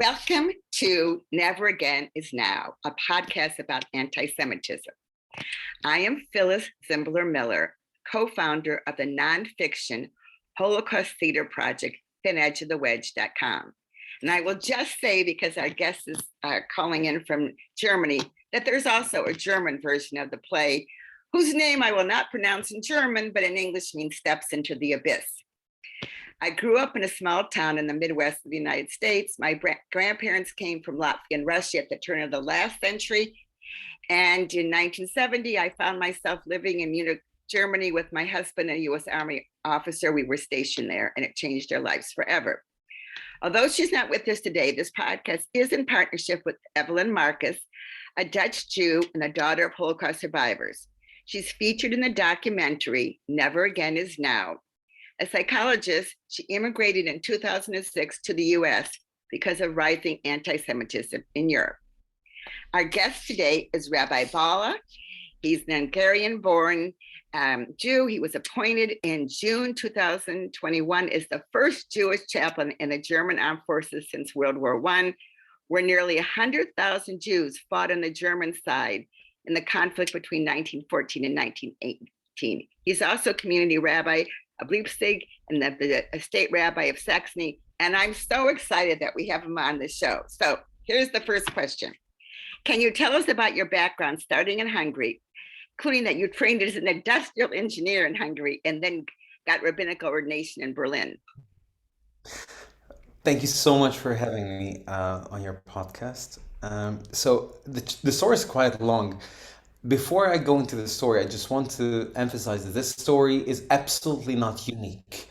Welcome to Never Again is Now, a podcast about anti-Semitism. I am Phyllis Zimbler-Miller, co-founder of the nonfiction Holocaust Theater project, thinedgeofthewedge.com. And I will just say, because our guest is calling in from Germany, that there's also a German version of the play, whose name I will not pronounce in German, but in English means Steps into the Abyss. I grew up in a small town in the Midwest of the United States. My grandparents came from Latvia, Russia at the turn of the last century. And in 1970, I found myself living in Munich, Germany with my husband, a US Army officer. We were stationed there, and it changed our lives forever. Although she's not with us today, this podcast is in partnership with Evelyn Marcus, a Dutch Jew and a daughter of Holocaust survivors. She's featured in the documentary Never Again is Now. A psychologist, she immigrated in 2006 to the US because of rising anti-Semitism in Europe. Our guest today is Rabbi Balla. He's an Hungarian-born Jew. He was appointed in June 2021 as the first Jewish chaplain in the German armed forces since World War I, where nearly 100,000 Jews fought on the German side in the conflict between 1914 and 1918. He's also community rabbi of Leipzig and the state rabbi of Saxony. And I'm so excited that we have him on the show. So here's the first question. Can you tell us about your background starting in Hungary, including that you trained as an industrial engineer in Hungary and then got rabbinical ordination in Berlin? Thank you so much for having me on your podcast. So the story is quite long. Before I go into the story, I just want to emphasize that this story is absolutely not unique.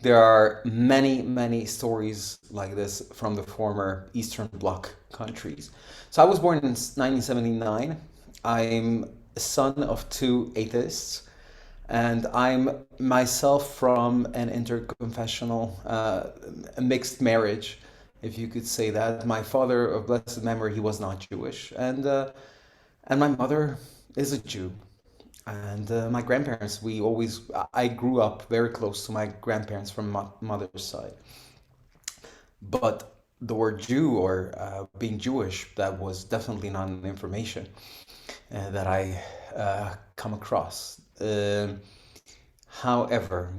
There are many, many stories like this from the former Eastern Bloc countries. So I was born in 1979. I'm a son of two atheists, and I'm myself from an interconfessional, mixed marriage, if you could say that. My father, of blessed memory, he was not Jewish, and my mother is a Jew. And my grandparents, I grew up very close to my grandparents from my mother's side. But the word Jew or being Jewish, that was definitely not an information that I come across. However,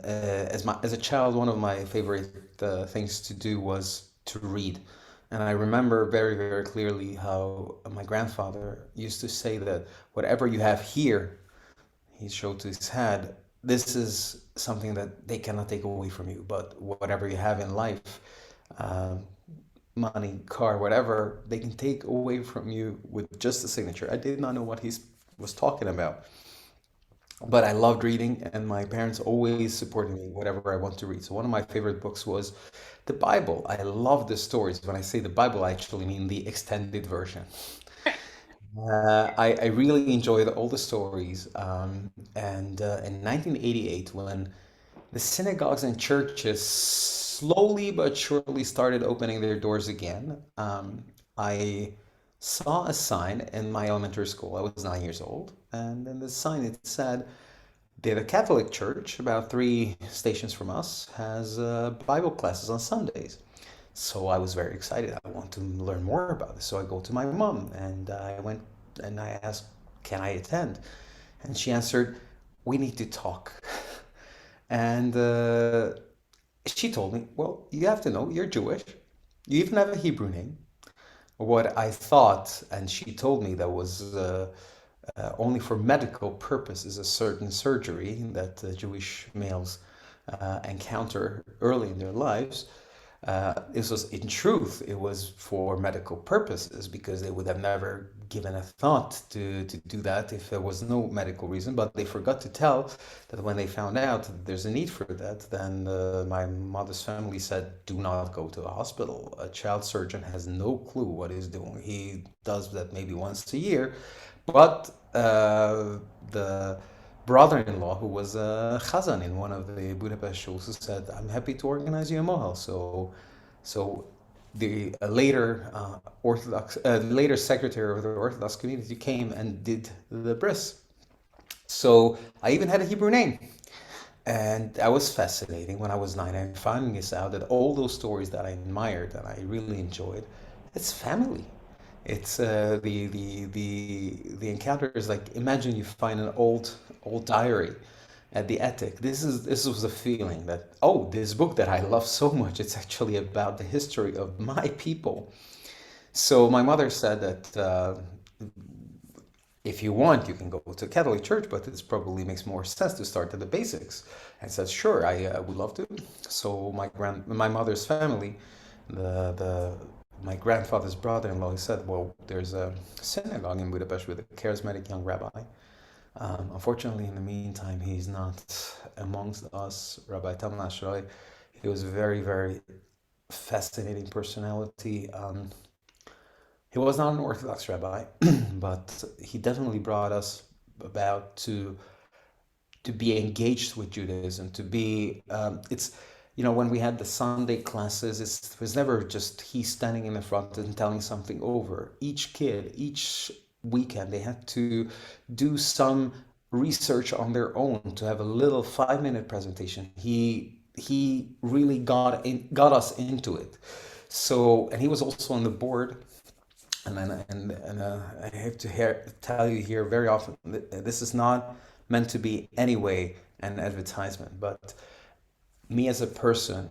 as a child, one of my favorite things to do was to read. And I remember very, very clearly how my grandfather used to say that whatever you have here, he showed to his head, this is something that they cannot take away from you. But whatever you have in life, uh, money, car, whatever, they can take away from you with just a signature. I did not know what he was talking about. But I loved reading, and my parents always supported me whatever I want to read. So one of my favorite books was the Bible. I love the stories. When I say the Bible, I actually mean the extended version. I really enjoyed all the stories. And in 1988, when the synagogues and churches slowly but surely started opening their doors again, I saw a sign in my elementary school. I was 9 years old, and in the sign it said that a Catholic church, about 3 stations from us, has Bible classes on Sundays. So I was very excited. I want to learn more about this. So I go to my mom and I went and I asked, "Can I attend?" And she answered, "We need to talk." And she told me, "Well, you have to know you're Jewish. You even have a Hebrew name." What I thought, and she told me that was only for medical purposes, a certain surgery that Jewish males encounter early in their lives. This was, in truth, it was for medical purposes because they would have never given a thought to do that if there was no medical reason. But they forgot to tell that when they found out that there's a need for that, then my mother's family said, "Do not go to a hospital. A child surgeon has no clue what he's doing. He does that maybe once a year." But the brother-in-law, who was a chazan in one of the Budapest schools, said, "I'm happy to organize you a mohel." So the later secretary of the Orthodox community came and did the bris. So I even had a Hebrew name. And that was fascinating when I was 9 and finding this out that all those stories that I admired and I really enjoyed, it's family. It's the encounter is like imagine you find an old diary at the attic. This was a feeling that oh, this book that I love so much, it's actually about the history of my people. So my mother said that if you want, you can go to Catholic church, but it probably makes more sense to start at the basics. And said, sure, I would love to. So my mother's family, the my grandfather's brother-in-law, he said, well, there's a synagogue in Budapest with a charismatic young rabbi. Unfortunately, in the meantime, he's not amongst us. Rabbi Tamás Roy, he was a very, very fascinating personality. He was not an Orthodox rabbi, but he definitely brought us about to be engaged with Judaism, to be it's when we had the Sunday classes, it was never just he standing in the front and telling something over. Each kid, each weekend, they had to do some research on their own to have a little 5-minute presentation. He really got us into it. So, and he was also on the board. And I have to tell you here very often, this is not meant to be anyway an advertisement, but me as a person,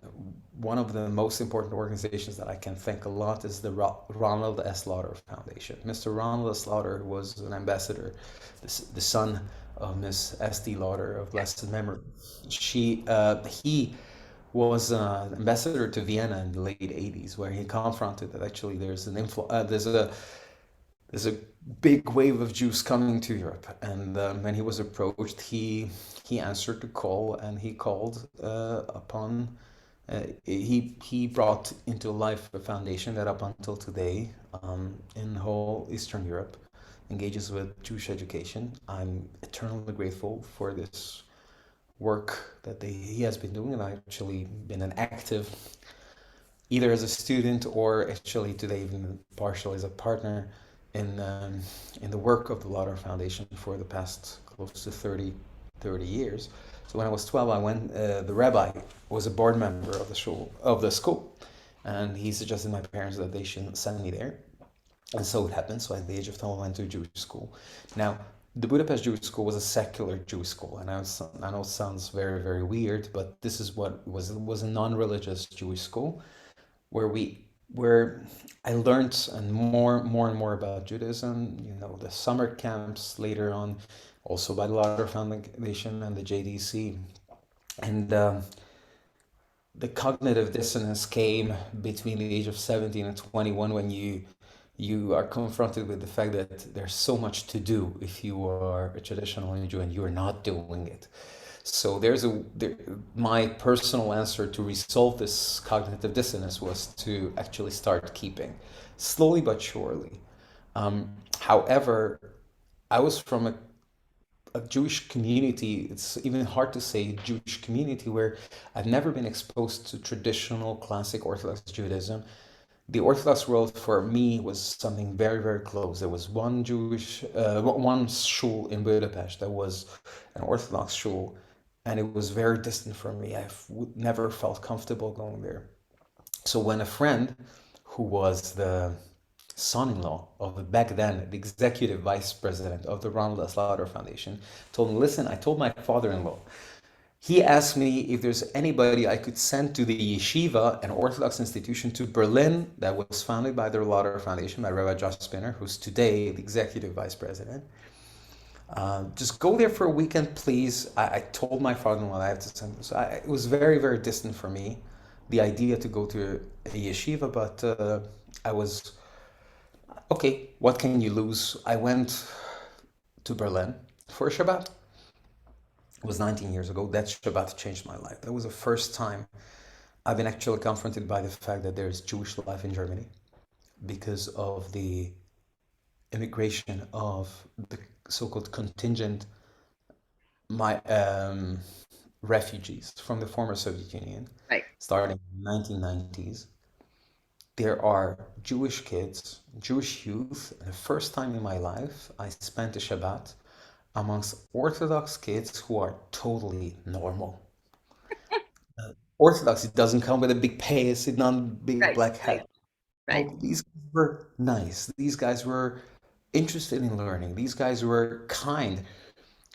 one of the most important organizations that I can thank a lot is the Ronald S. Lauder Foundation. Mr. Ronald S. Lauder was an ambassador, the son of Miss S.D. Lauder of blessed memory. He was an ambassador to Vienna in the late 80s, where he confronted that actually there's a big wave of Jews coming to Europe, and when he was approached, he answered the call, and he called upon he brought into life a foundation that up until today in whole Eastern Europe engages with Jewish education. I'm eternally grateful for this work that he has been doing, and I've actually been an active either as a student or actually today even partially as a partner in the work of the Lauder Foundation for the past close to 30 years. So when I was 12, I went. The rabbi was a board member of the school, and he suggested my parents that they shouldn't send me there, and so it happened. So at the age of 12, I went to a Jewish school. Now, the Budapest Jewish School was a secular Jewish school, and I know it sounds very, very weird, but this is what it was. It was a non-religious Jewish school where I learned and more and more about Judaism. The summer camps later on, also by the Lauder Foundation and the JDC, and the cognitive dissonance came between the age of 17 and 21 when you are confronted with the fact that there's so much to do if you are a traditional Jew and you're not doing it. So my personal answer to resolve this cognitive dissonance was to actually start keeping, slowly but surely. However, I was from a Jewish community, it's even hard to say Jewish community, where I've never been exposed to traditional classic Orthodox Judaism. The Orthodox world for me was something very, very close. There was one shul in Budapest that was an Orthodox shul, and it was very distant from me. I've never felt comfortable going there. So when a friend who was the son-in-law of back then the executive vice president of the Ronald S. Lauder Foundation told me, listen, I told my father-in-law, he asked me if there's anybody I could send to the yeshiva, an Orthodox institution to Berlin that was founded by the Lauder Foundation, by Rabbi Josh Spinner, who's today the executive vice president. Just go there for a weekend, please. I told my father-in-law I have to send him. So it was very, very distant for me, the idea to go to a yeshiva, but I was, okay, what can you lose? I went to Berlin for a Shabbat. It was 19 years ago. That Shabbat changed my life. That was the first time I've been actually confronted by the fact that there's Jewish life in Germany because of the immigration of the so-called contingent refugees from the former Soviet Union, Right. starting in the 1990s. There are Jewish kids, Jewish youth, and the first time in my life I spent a Shabbat amongst Orthodox kids who are totally normal. Orthodox. It doesn't come with a big payas, it not big Right, black right, hat. right. Oh, these guys were nice. These guys were interested in learning. These guys were kind.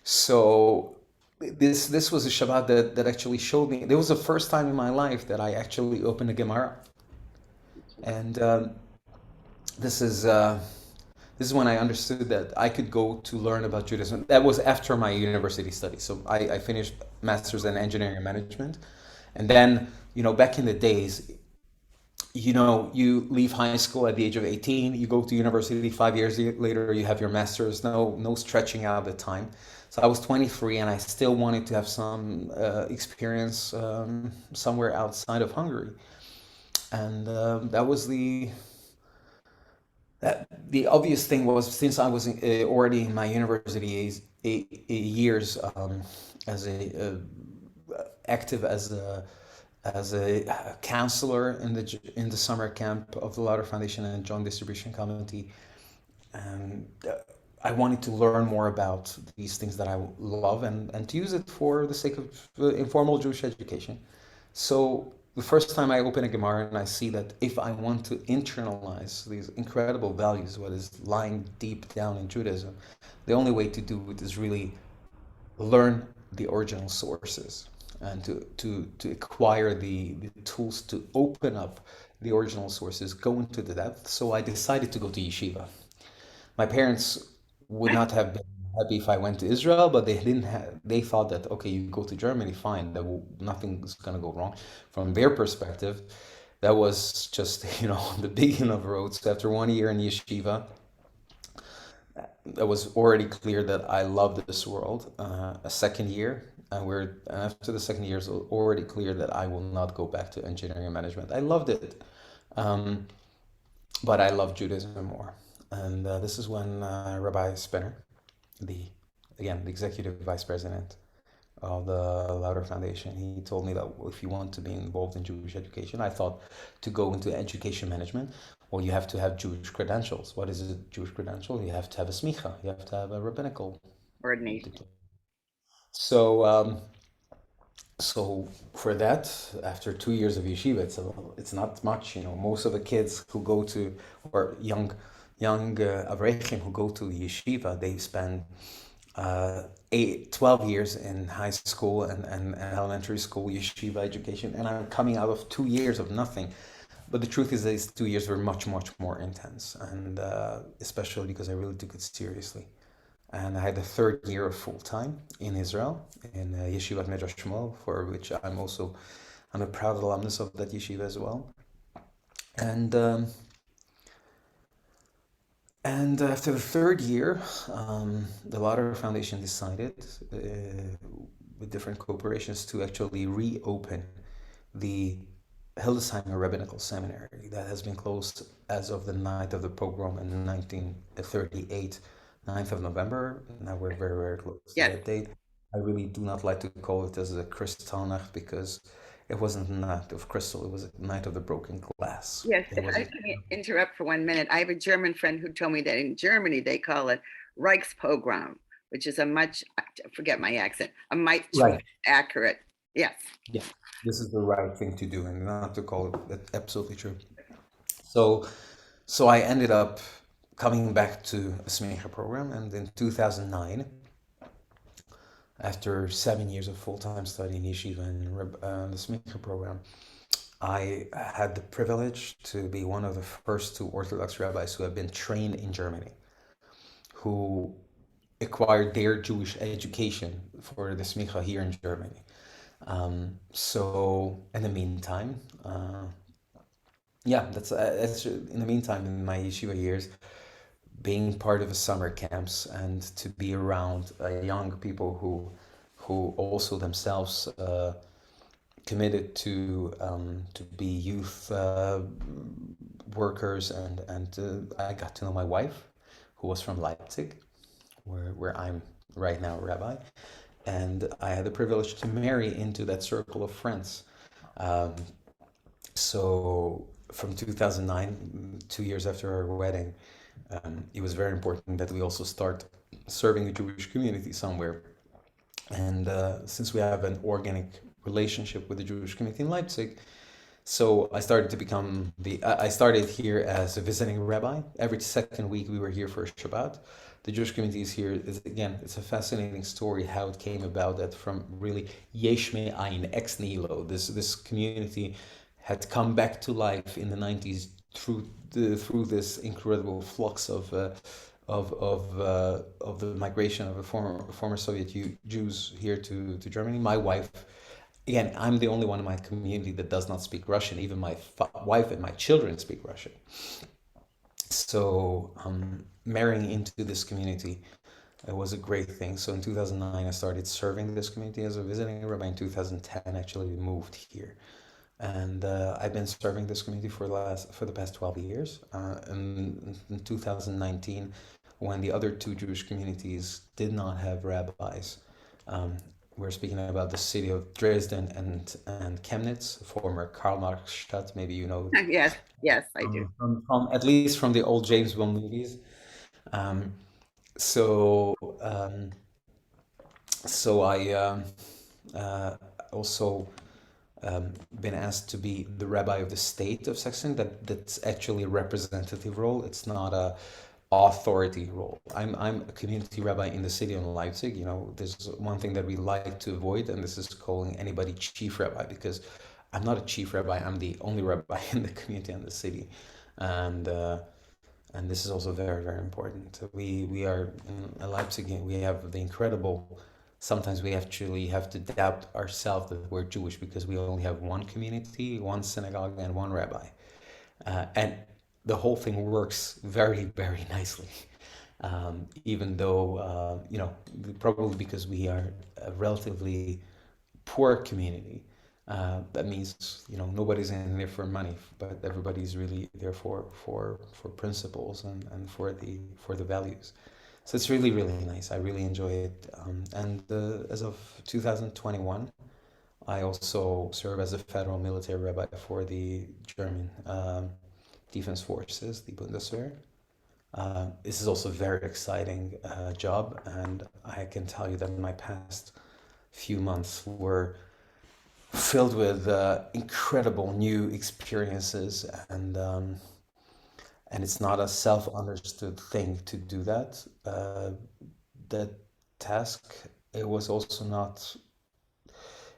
So this was a Shabbat that actually showed me. It was the first time in my life that I actually opened a Gemara, and this is uh, this is when I understood that I could go to learn about Judaism. That was after my university studies. So I finished master's in engineering and management, and then back in the days, you leave high school at the age of 18, you go to university 5 years later, you have your master's, no stretching out the time. So I was 23 and I still wanted to have some experience somewhere outside of Hungary. And that was the obvious thing was, since I was already in my university years, as a active as a counselor in the summer camp of the Lauder Foundation and Joint Distribution Committee, and I wanted to learn more about these things that I love, and to use it for the sake of informal Jewish education. So the first time I open a Gemara and I see that if I want to internalize these incredible values, what is lying deep down in Judaism, the only way to do it is really learn the original sources and to acquire the tools to open up the original sources, go into the depth. So I decided to go to yeshiva. My parents would not have been happy if I went to Israel, but they didn't have, they thought that, okay, you go to Germany, fine, nothing's gonna go wrong. From their perspective, that was just, the beginning of the road. So after 1 year in yeshiva, it was already clear that I loved this world. A second year, and after the second year, it's already clear that I will not go back to engineering and management. I loved it, um, but I love Judaism more. And this is when Rabbi Spinner, the again the executive vice president of the Lauder Foundation, he told me that if you want to be involved in Jewish education, I thought to go into education management, well, you have to have Jewish credentials. What is a Jewish credential? You have to have a smicha. You have to have a rabbinical Ordination. diploma. So for that, after 2 years of yeshiva, it's not much. Most of the kids who go to, or young avrechim who go to yeshiva, they spend 12 years in high school and elementary school yeshiva education, and I'm coming out of 2 years of nothing. But the truth is, these 2 years were much, much more intense, and especially because I really took it seriously. And I had the third year of full time in Israel in Yeshivat Medrash Shmuel, for which I'm a proud alumnus of that yeshiva as well. And after the third year, the Lauder Foundation decided, with different corporations, to actually reopen the Hildesheimer Rabbinical Seminary that has been closed as of the night of the pogrom in 1938, 9th of November. Now we're very, very close to Yes, that date. I really do not like to call it as a Kristallnacht, because it wasn't a night of crystal, it was a night of the broken glass. yes. It If was I can interrupt for 1 minute, I have a German friend who told me that in Germany they call it Reichspogrom, which is I forget my accent, a much more right. accurate. Yes. Yeah, this is the right thing to do, and not to call it. That's absolutely true. So, so I ended up coming back to a smicha program, and in 2009, after 7 years of full-time study in yeshiva and the smicha program, I had the privilege to be one of the first two Orthodox rabbis who have been trained in Germany, who acquired their Jewish education for the smicha here in Germany. So in the meantime, yeah, that's in the meantime, in my yeshiva years, being part of the summer camps and to be around young people who also themselves committed to be youth workers, and I got to know my wife, who was from Leipzig, where I'm right now a rabbi, and I had the privilege to marry into that circle of friends. Um, so from 2009, 2 years after our wedding, it was very important that we also start serving the Jewish community somewhere. And since we have an organic relationship with the Jewish community in Leipzig. So I started to become I started here as a visiting rabbi. Every second week we were here for Shabbat. The Jewish community is here. Again, it's a fascinating story how it came about, that from really yesh me'ayin, ex nihilo, this community had come back to life in the 90s through this incredible flux of the migration of the former Soviet Jews here to Germany. My wife, again, I'm the only one in my community that does not speak Russian. Even my wife and my children speak Russian. So marrying into this community, it was a great thing. So in 2009, I started serving this community as a visiting rabbi. In 2010, actually, we moved here. And I've been serving this community for the past 12 years. In 2019, when the other two Jewish communities did not have rabbis, we're speaking about the city of Dresden and Chemnitz, former Karl Marx Stadt. Maybe you know Yes, yes, I do. from at least from the old James Bond movies. Um, so so also been asked to be the rabbi of the state of Saxony. That's actually a representative role. It's not a authority role. I'm a community rabbi in the city of Leipzig. You know, there's one thing that we like to avoid, and this is calling anybody chief rabbi, because I'm not a chief rabbi. I'm the only rabbi in the community and the city, and this is also very, very important. We are in Leipzig. We have the incredible. Sometimes we actually have to doubt ourselves that we're Jewish, because we only have one community, one synagogue, and one rabbi, and the whole thing works very, very nicely. Even though you know, probably because we are a relatively poor community, that means, you know, nobody's in there for money, but everybody's really there for principles and for the values. So it's really, really nice. I really enjoy it. And as of 2021, I also serve as a federal military rabbi for the German Defense Forces, the Bundeswehr. This is also a very exciting job, and I can tell you that in my past few months were filled with incredible new experiences, and it's not a self-understood thing to do that. That task, it was also not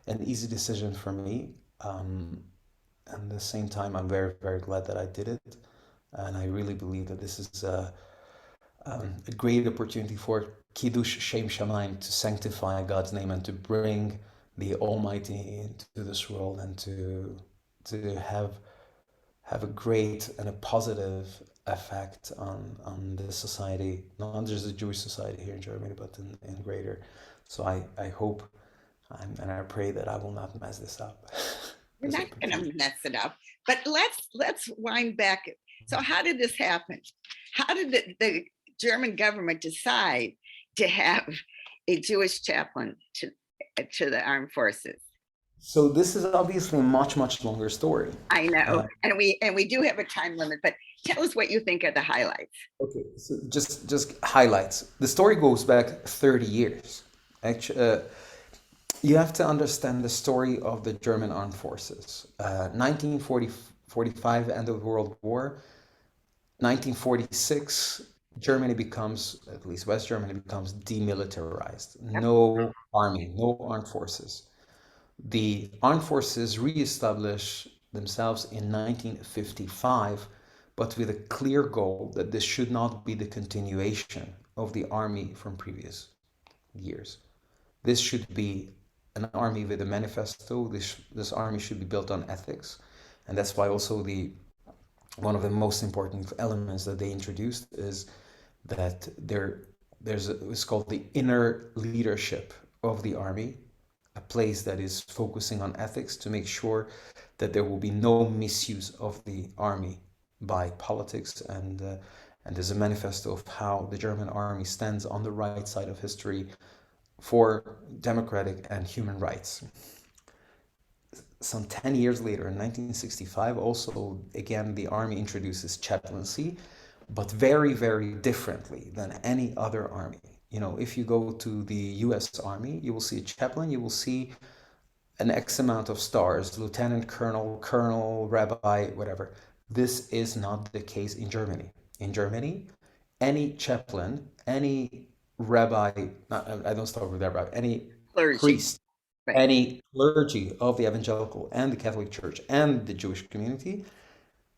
an easy decision for me. And at the same time, I'm very, very glad that I did it. And I really believe that this is a great opportunity for Kiddush Shem Shamayim, to sanctify God's name and to bring the Almighty into this world, and to have a great and a positive effect on the society, not just the Jewish society here in Germany, but in greater. So I hope and I pray that I will not mess this up. We're not going to mess it up, but let's wind back. So how did this happen? How did the German government decide to have a Jewish chaplain to the armed forces? So this is obviously a much, much longer story. I know, and we do have a time limit, but tell us what you think are the highlights. Okay, so just highlights. The story goes back 30 years. Actually, you have to understand the story of the German armed forces. 1945, end of the World War. 1946, Germany becomes, at least West Germany becomes demilitarized. No army, no armed forces. The armed forces reestablish themselves in 1955, but with a clear goal that this should not be the continuation of the army from previous years. This should be an army with a manifesto. This army should be built on ethics, and that's why also one of the most important elements that they introduced is that it's called the inner leadership of the army, a place that is focusing on ethics to make sure that there will be no misuse of the army by politics, and there's a manifesto of how the German army stands on the right side of history for democratic and human rights. Some 10 years later, in 1965, also again the army introduces chaplaincy, but very, very differently than any other army. You know, if you go to the US Army, you will see a chaplain, you will see an X amount of stars, lieutenant colonel, colonel, rabbi, whatever. This is not the case in Germany. In Germany, any chaplain, any rabbi, I don't start with rabbi, any Clergy, priest, right? any clergy of the evangelical and the Catholic Church and the Jewish community,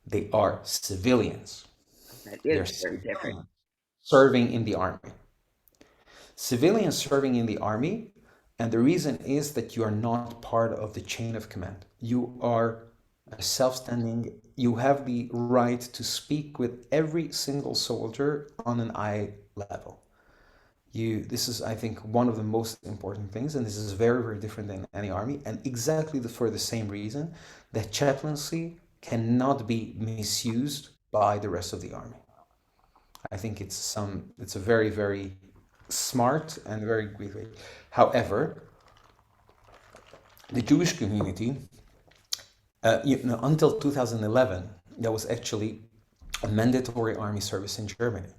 they are civilians. That They're is very different. civilians serving in the army. Civilians serving in the army, and the reason is that you are not part of the chain of command. You are a self-standing, you have the right to speak with every single soldier on an eye level. This is, I think, one of the most important things, and this is very, very different than any army, and exactly for the same reason that chaplaincy cannot be misused by the rest of the army. I think it's a very, very smart and very great way. However, the Jewish community, until 2011, there was actually a mandatory army service in Germany.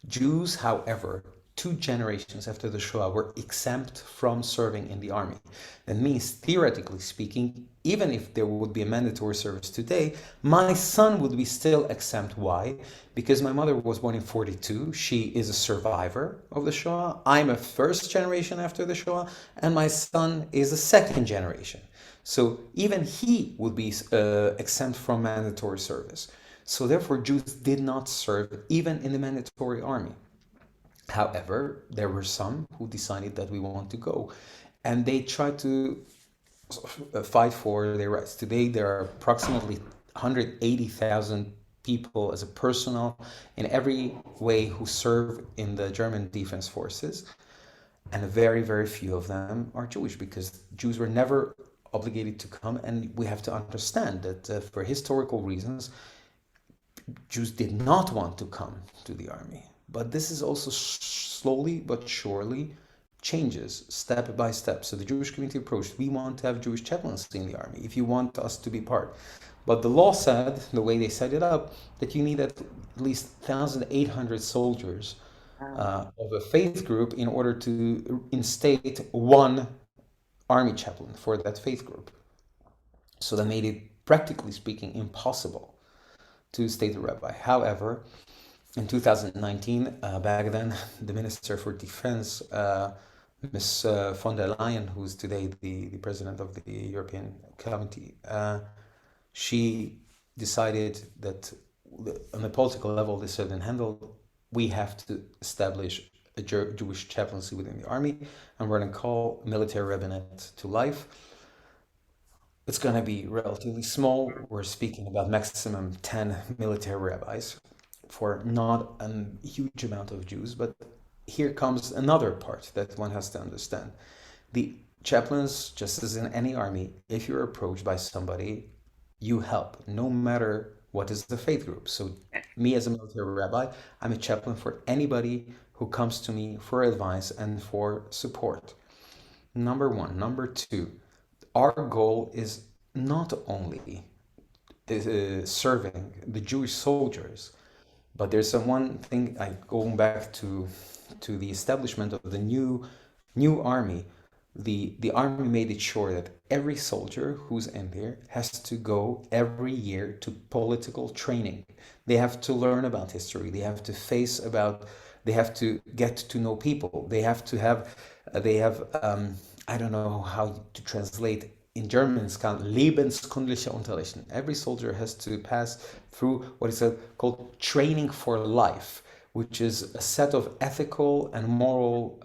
Jews, however, 2 generations after the Shoah were exempt from serving in the army. That means, theoretically speaking, even if there would be a mandatory service today, my son would be still exempt. Why? Because my mother was born in 42. She is a survivor of the Shoah. I'm a first generation after the Shoah, and my son is a second generation. So even he would be exempt from mandatory service. So therefore, Jews did not serve even in the mandatory army. However, there were some who decided that we want to go, and they tried to fight for their rights. Today, there are approximately 180,000 people as a personnel in every way who serve in the German defense forces, and very, very few of them are Jewish because Jews were never obligated to come, and we have to understand that for historical reasons, Jews did not want to come to the army. But this is also slowly but surely changes step by step. So the Jewish community approached, we want to have Jewish chaplaincy in the army if you want us to be part. But the law said, the way they set it up, that you need at least 1,800 soldiers of a faith group in order to instate one army chaplain for that faith group. So that made it, practically speaking, impossible to state a rabbi. However, in 2019, back then, the Minister for Defense, Ms. von der Leyen, who's today the president of the European Committee, she decided that on a political level, this had been handled. We have to establish a Jewish chaplaincy within the army, and we're going to call military rabbinate to life. It's going to be relatively small. We're speaking about maximum 10 military rabbis for not a huge amount of Jews. But here comes another part that one has to understand. The chaplains, just as in any army, if you're approached by somebody, you help, no matter what is the faith group. So me as a military rabbi, I'm a chaplain for anybody who comes to me for advice and for support. Number one. Number two, our goal is not only serving the Jewish soldiers, but there's one thing, going back to the establishment of the new army. The army made it sure that every soldier who's in there has to go every year to political training. They have to learn about history. They have to they have to get to know people. They have I don't know how to translate in German. It's called lebenskundlicher Unterricht. Every soldier has to pass through what is called training for life, which is a set of ethical and moral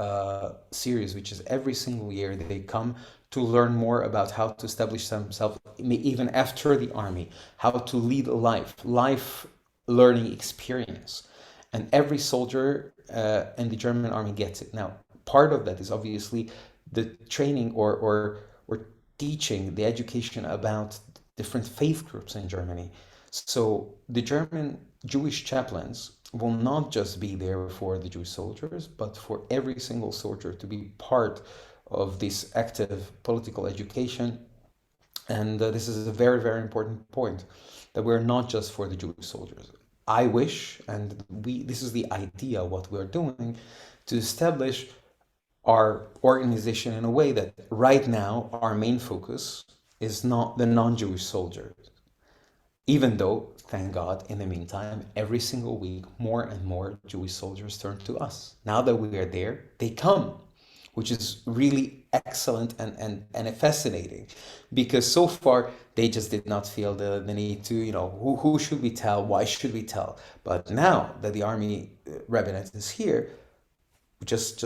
series, which is every single year they come to learn more about how to establish themselves, even after the army, how to lead a life learning experience. And every soldier in the German army gets it. Now, part of that is obviously the training or teaching, the education about different faith groups in Germany. So the German Jewish chaplains will not just be there for the Jewish soldiers, but for every single soldier to be part of this active political education. And this is a very, very important point, that we're not just for the Jewish soldiers. I wish, and this is the idea, what we're doing, to establish our organization in a way that right now our main focus is not the non-Jewish soldiers, even though, thank God, in the meantime, every single week, more and more Jewish soldiers turn to us. Now that we are there, they come, which is really excellent and fascinating, because so far they just did not feel the need to, who should we tell? Why should we tell? But now that the army rabbinate is here, just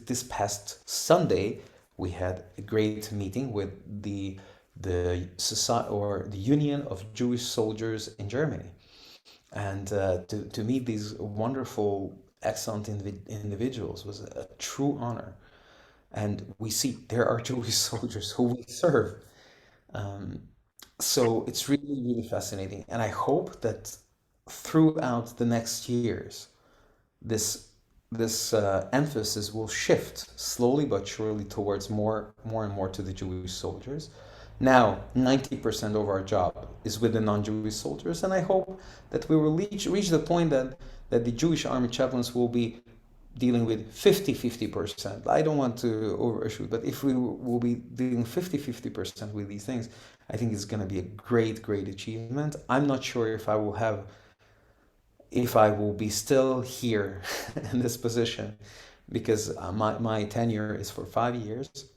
this past Sunday, we had a great meeting with the society or the Union of Jewish Soldiers in Germany, and to meet these wonderful, excellent individuals was a true honor. And we see there are Jewish soldiers who we serve. Um, so it's really, really fascinating, and I hope that throughout the next years, this emphasis will shift slowly but surely towards more and more to the Jewish soldiers. Now, 90% of our job is with the non-Jewish soldiers, and I hope that we will reach the point that the Jewish army chaplains will be dealing with 50-50%. I don't want to overshoot, but if we will be dealing 50-50% with these things, I think it's going to be a great achievement. I'm not sure if I will be still here in this position, because my tenure is for 5 years.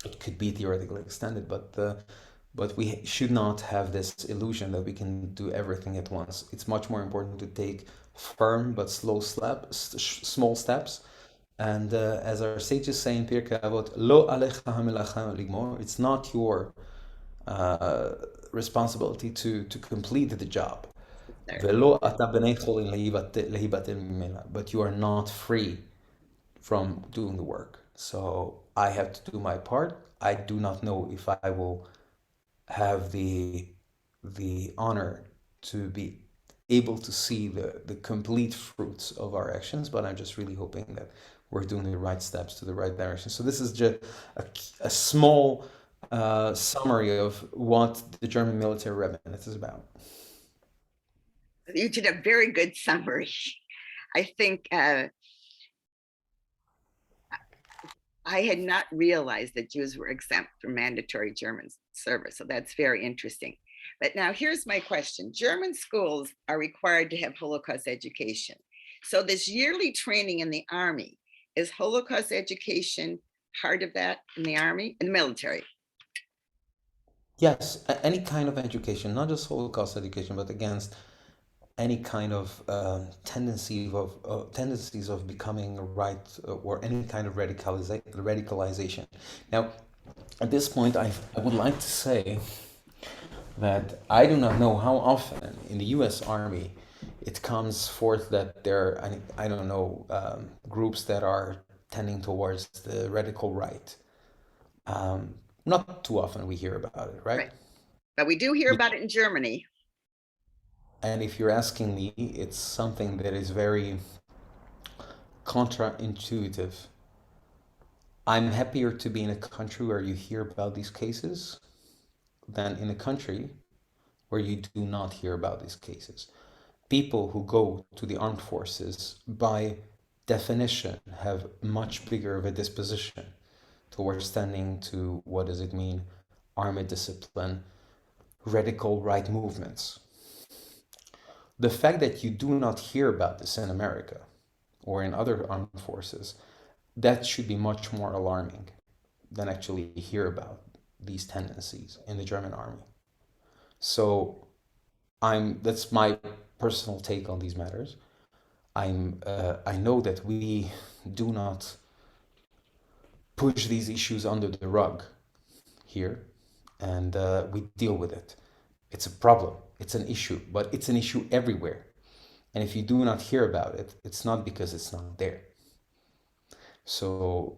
It could be theoretically extended, but we should not have this illusion that we can do everything at once. It's much more important to take firm but small steps. And as our sages say in Pirkei Avot, Lo alecha hamelacha ligmor, it's not your responsibility to complete the job. Velo ata b'nei cholin lehibatel mimela, but you are not free from doing the work. So I have to do my part. I do not know if I will have the honor to be able to see the complete fruits of our actions, but I'm just really hoping that we're doing the right steps to the right direction. So this is just a small summary of what the German military rabbinate is about. You did a very good summary. I think I had not realized that Jews were exempt from mandatory German service, so that's very interesting. But now here's my question. German schools are required to have Holocaust education. So this yearly training in the army, is Holocaust education part of that in the army, in the military? Yes, any kind of education, not just Holocaust education, but against any kind of tendencies of becoming right, or any kind of radicalization. Now, at this point, I would like to say that I do not know how often in the U.S. Army it comes forth that there are, I don't know, groups that are tending towards the radical right. Not too often we hear about it, right? But we do hear about it in Germany. And if you're asking me, it's something that is very counterintuitive. I'm happier to be in a country where you hear about these cases than in a country where you do not hear about these cases. People who go to the armed forces, by definition, have much bigger of a disposition towards standing to, what does it mean, army discipline, radical right movements. The fact that you do not hear about this in America or in other armed forces, that should be much more alarming than actually hear about these tendencies in the German army. So that's my personal take on these matters. I know that we do not push these issues under the rug here, and we deal with it. It's a problem, it's an issue, but it's an issue everywhere. And if you do not hear about it, it's not because it's not there. So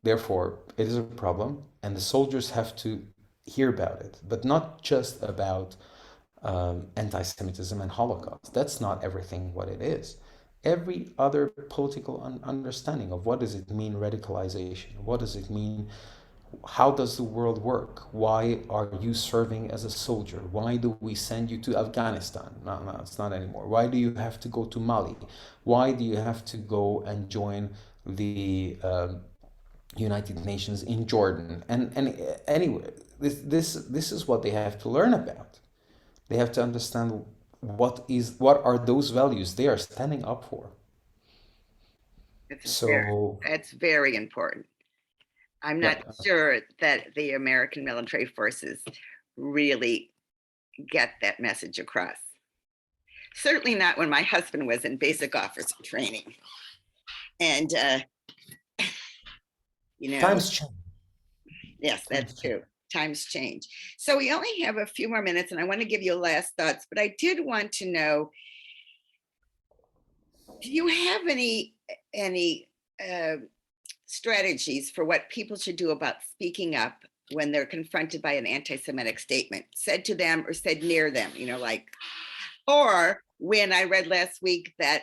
therefore, it is a problem, and the soldiers have to hear about it, but not just about anti-Semitism and Holocaust. That's not everything what it is. Every other political understanding of what does it mean radicalization, what does it mean, how does the world work, why are you serving as a soldier, why do we send you to Afghanistan, no, it's not anymore, why do you have to go to Mali, why do you have to go and join the United Nations in Jordan, and anyway, this is what they have to learn about. They have to understand what are those values they are standing up for. It's very, So that's very important. I'm yeah, not sure that the American military forces really get that message across. Certainly not when my husband was in basic officer training. And, you know, times change. yes, that's Times change. true. Times change. So we only have a few more minutes, and I want to give you last thoughts, but I did want to know, do you have any uh, strategies for what people should do about speaking up when they're confronted by an anti-Semitic statement said to them or said near them, like, or when I read last week that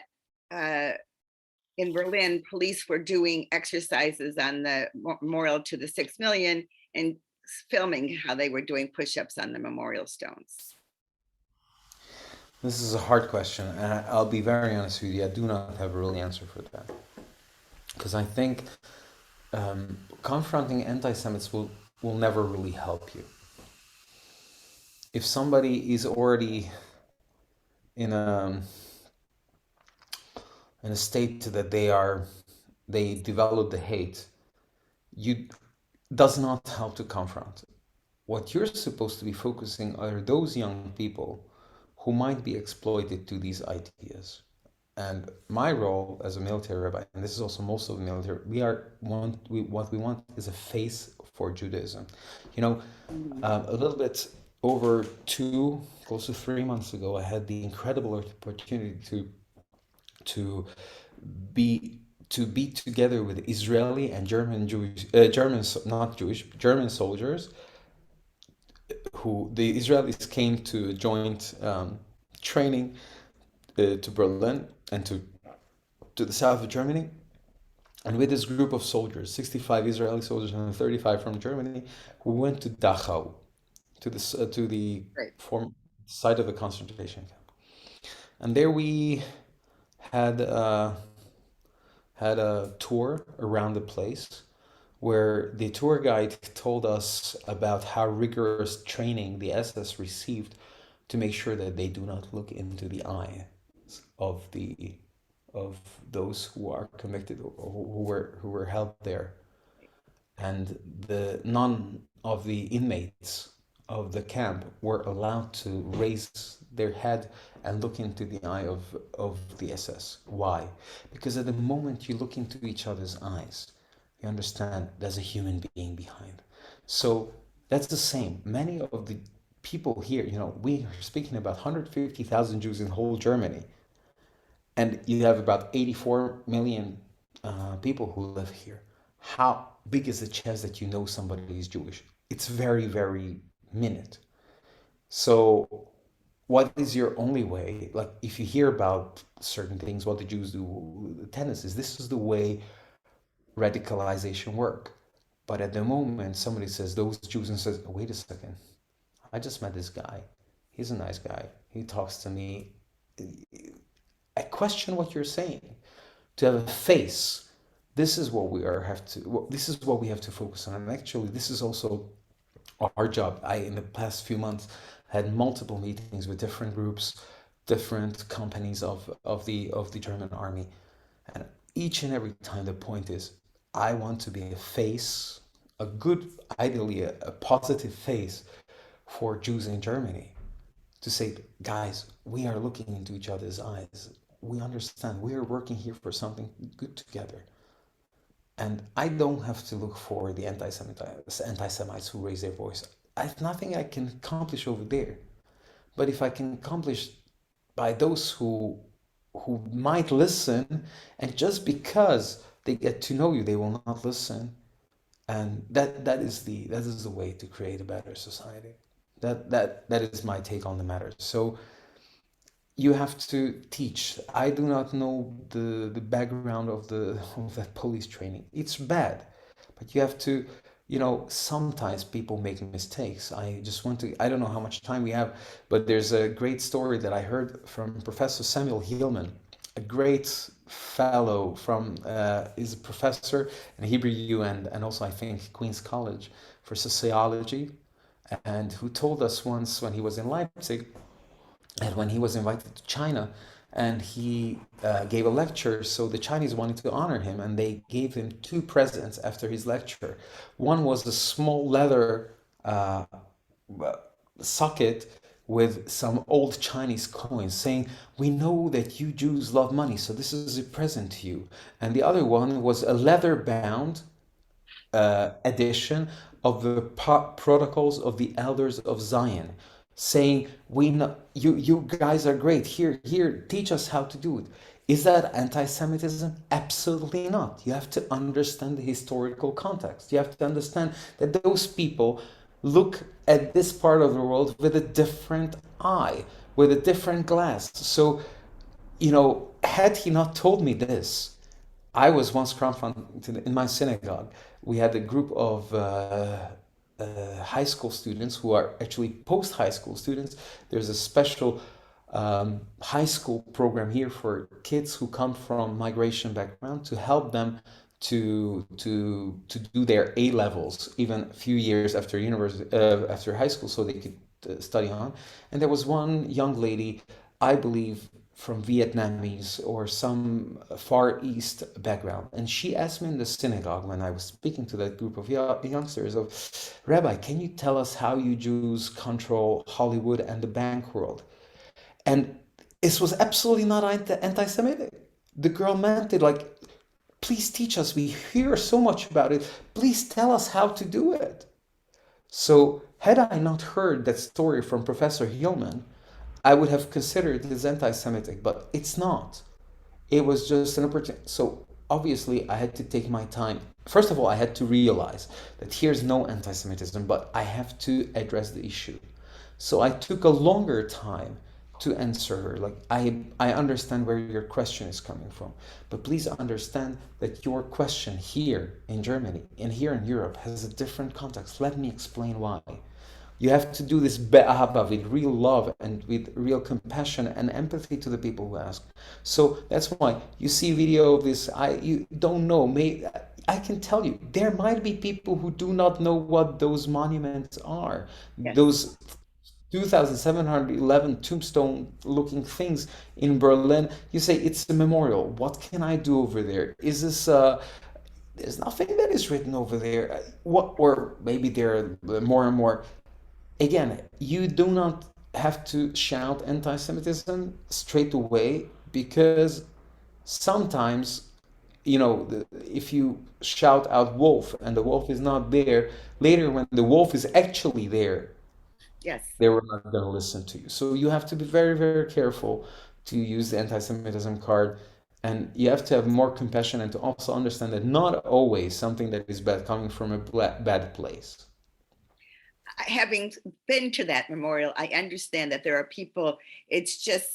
in Berlin, police were doing exercises on the memorial to the 6 million and filming how they were doing push-ups on the memorial stones. This is a hard question, and I'll be very honest with you. I do not have a real answer for that because I think confronting anti-Semites will never really help you. If somebody is already in a state that they develop the hate, you does not help to confront. What you're supposed to be focusing are those young people who might be exploited to these ideas. And my role as a military rabbi, and this is also most of the military, what we want is a face for Judaism. You know, a little bit over close to 3 months ago, I had the incredible opportunity to be together with Israeli and German not Jewish, German soldiers. Who the Israelis came to a joint training to Berlin and to the south of Germany. And with this group of soldiers, 65 Israeli soldiers and 35 from Germany, we went to Dachau, to the Right. form site of the concentration camp. And there we had had a tour around the place where the tour guide told us about how rigorous training the SS received to make sure that they do not look into the eyes of the of those who are convicted or who were held there, and the none of the inmates of the camp were allowed to raise their head and look into the eye of the SS. Why? Because at the moment you look into each other's eyes, you understand there's a human being behind. So that's the same. Many of the people here, we are speaking about 150,000 Jews in whole Germany, and you have about 84 million people who live here. How big is the chance that you know somebody is Jewish? It's very, very minute. So, what is your only way? Like, if you hear about certain things, what the Jews do, the tendency is this is the way radicalization work. But at the moment, somebody says those Jews and says, oh, wait a second, I just met this guy. He's a nice guy. He talks to me. I question what you're saying. To have a face, this is what we are have to. This is what we have to focus on. And actually, this is also our job. In the past few months, had multiple meetings with different groups, different companies of the German army, and each and every time the point is, I want to be a face, a good, ideally a positive face for Jews in Germany. To say, guys, we are looking into each other's eyes. We understand we are working here for something good together. And I don't have to look for the anti-Semites who raise their voice. I have nothing I can accomplish over there. But if I can accomplish by those who might listen, and just because they get to know you, they will not listen. And that is the way to create a better society. That is my take on the matter. So you have to teach. I do not know the background of that police training. It's bad, but you have to. Sometimes people make mistakes. I don't know how much time we have, but there's a great story that I heard from Professor Samuel Hillman, a great fellow from is a professor in Hebrew U and also I think Queen's College for sociology, and who told us once when he was in Leipzig and when he was invited to China and he gave a lecture, so the Chinese wanted to honor him and they gave him two presents after his lecture. One was a small leather uh, socket with some old Chinese coins saying, "We know that you Jews love money, so this is a present to you." And the other one was a leather bound edition of the Protocols of the Elders of Zion, saying, "We know you guys are great. Here, teach us how to do it." Is that anti-Semitism? Absolutely not. You have to understand the historical context. You have to understand that those people look at this part of the world with a different eye, with a different glass. So, had he not told me this, I was once confronted in my synagogue. We had a group of high school students who are actually post high school students. There's a special high school program here for kids who come from migration background to help them to do their A levels even a few years after university after high school so they could study on. And there was one young lady, I believe from Vietnamese or some Far East background. And she asked me in the synagogue when I was speaking to that group of youngsters of, "Rabbi, can you tell us how you Jews control Hollywood and the bank world?" And this was absolutely not anti-Semitic. The girl meant it like, "Please teach us. We hear so much about it. Please tell us how to do it." So had I not heard that story from Professor Hillman, I would have considered it as anti-Semitic, but it's not. It was just an opportunity. So obviously, I had to take my time. First of all, I had to realize that here's no anti-Semitism, but I have to address the issue. So I took a longer time to answer her. Like I understand where your question is coming from, but please understand that your question here in Germany and here in Europe has a different context. Let me explain why. You have to do this be'ahava with real love and with real compassion and empathy to the people who ask. So that's why you see video of this. You don't know. I can tell you there might be people who do not know what those monuments are. Yes. Those 2,711 tombstone looking things in Berlin. You say it's a memorial. What can I do over there? Is this there's nothing that is written over there. What, or maybe there are more and more. Again, you do not have to shout anti-Semitism straight away because sometimes, if you shout out wolf and the wolf is not there, later when the wolf is actually there, Yes. they were not going to listen to you. So you have to be very, very careful to use the anti-Semitism card. And you have to have more compassion and to also understand that not always something that is bad coming from a bad place. Having been to that memorial, I understand that there are people, it's just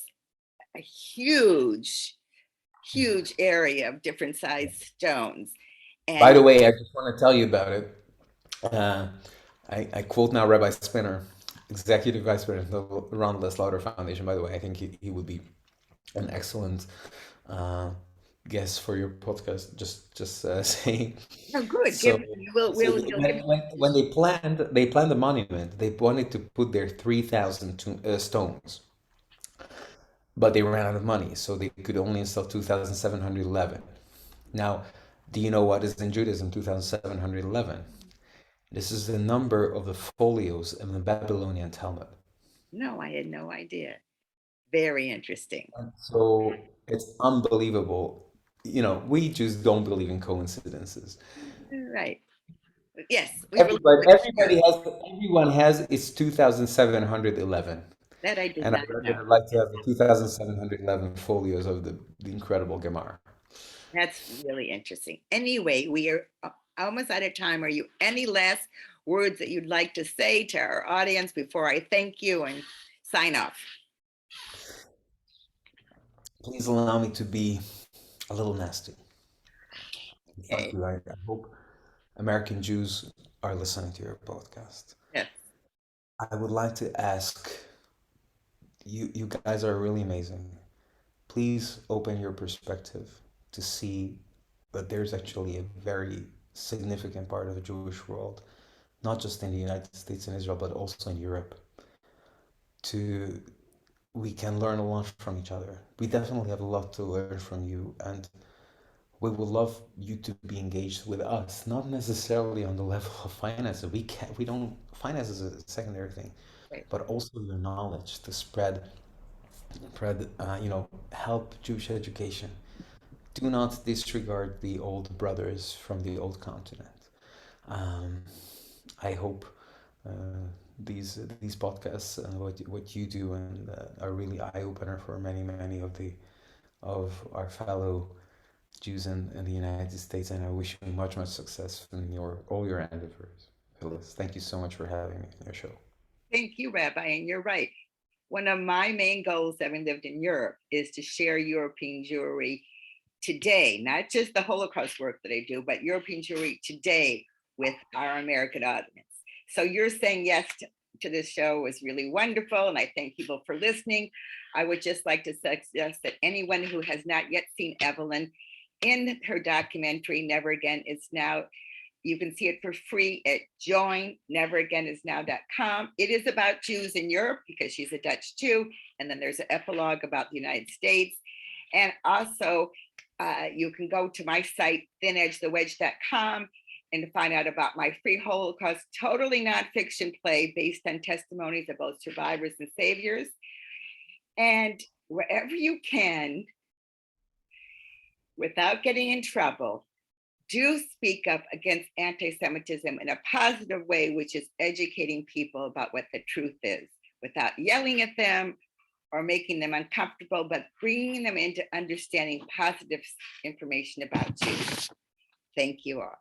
a huge, huge area of different sized stones. By And the way, I just want to tell you about it. Uh, I quote now Rabbi Spinner, Executive Vice President of the Ronald Slaughter Foundation. By the way, I think he would be an excellent uh, guest for your podcast. Just saying. oh, good. So, Give we'll give when they planned the monument, they wanted to put there 3,000 stones, but they ran out of money, so they could only install 2,711. Now, do you know what is in Judaism 2,711? This is the number of the folios in the Babylonian Talmud. no, I had no idea. Very interesting. So it's unbelievable. We just don't believe in coincidences. Right. Yes, we believe it's true. Everyone has it's 2,711. That I did And I not know. would like to have the 2,711 folios of the incredible Gemara. That's really interesting. Anyway, we are almost out of time. Are you any last words that you'd like to say to our audience before I thank you and sign off? Please allow me to be a little nasty. In front of Okay. you. I hope American Jews are listening to your podcast. Yes. I would like to ask you guys are really amazing. please open your perspective to see that there's actually a very significant part of the Jewish world, not just in the United States and Israel, but also in Europe. To We can learn a lot from each other. We definitely have a lot to learn from you, and we would love you to be engaged with us, not necessarily on the level of finances. We don't, finance is a secondary thing, Right. but also your knowledge to help Jewish education. Do not disregard the old brothers from the old continent. Um, I hope these podcasts and what you do and are really eye opener for many of our fellow Jews in the United States, and I wish you much success in all your endeavors. Phyllis, thank you so much for having me on your show. Thank you, Rabbi, and you're right. One of my main goals, having lived in Europe, is to share European Jewry today, not just the Holocaust work that I do, but European Jewry today with our American audience. So you're saying yes to this show was really wonderful, and I thank people for listening. I would just like to suggest that anyone who has not yet seen Evelyn in her documentary, Never Again Is Now, you can see it for free at joinneveragainisnow.com. It is about Jews in Europe because she's a Dutch Jew. And then there's an epilogue about the United States. And also, you can go to my site, thinedgethewedge.com, and find out about my free Holocaust, totally nonfiction play based on testimonies of both survivors and saviors. And wherever you can, without getting in trouble, do speak up against anti-Semitism in a positive way, which is educating people about what the truth is, without yelling at them or making them uncomfortable, but bringing them into understanding positive information about Jews. Thank you all.